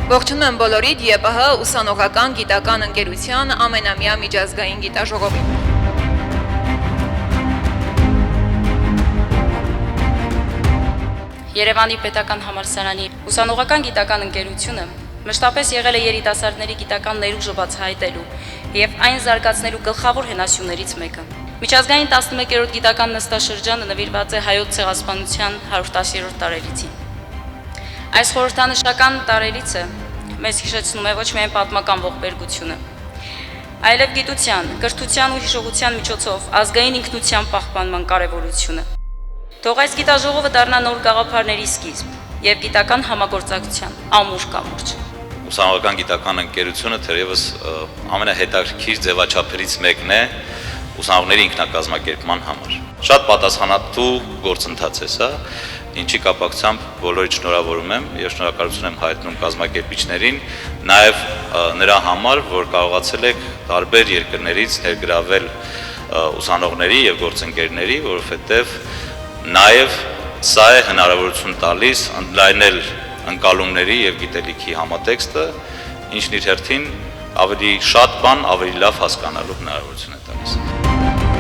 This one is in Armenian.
Ողջունում եմ բոլորիդ ԵՊՀ ուսանողական գիտական ընկերության ամենամյա միջազգային գիտաժողովին։ Երևանի պետական համալսարանի ուսանողական գիտական ընկերությունը մշտապես եղել է երիտասարդների գիտական ներուժը բացահայտելու եւ այն զարգացնելու գլխավոր հենասյուներից մեկը։ Միջազգային 11-րդ գիտական նստաշրջանը նվիրված է հայոց ցեղասպանության 110-րդ տարելիցին։ Այս խորհրդանշական տարելիցը մեզ հիշեցնում է ոչ միայն պատմական ողբերգությունը, այլև գիտության, կրթության ու հիշողության միջոցով ազգային ինքնության պահպանման կարևորությունը։ Թող այս գիտաժողովը դառնա նոր գաղափարների սկիզբ եւ գիտական համագործակցության ամուր կամուրջ։ Ուսանողական գիտական ընկերությունը թերևս ամենահետաքրքիր ձևաչափերից մեկն է ուսանողների ինքնակազմակերպման համար։ Շատ պատասխանատու գործընթաց է սա, ինչի կապակցությամբ բոլորիդ շնորհավորում եմ եւ շնորհակալություն եմ հայտնում կազմակերպիչներին, նաեւ նրա համար, որ կարողացել եք տարբեր երկրներից ներգրավել ուսանողների եւ գործընկերների, որովհետեւ նաեւ սա է հնարավորություն տալիս ընդլայնել ընկալումների եւ գիտելիքի համատեքստը, ինչն իր հերթին ավելի շատ բան, ավելի լավ հասկանալու հնարավորություն է տալիս։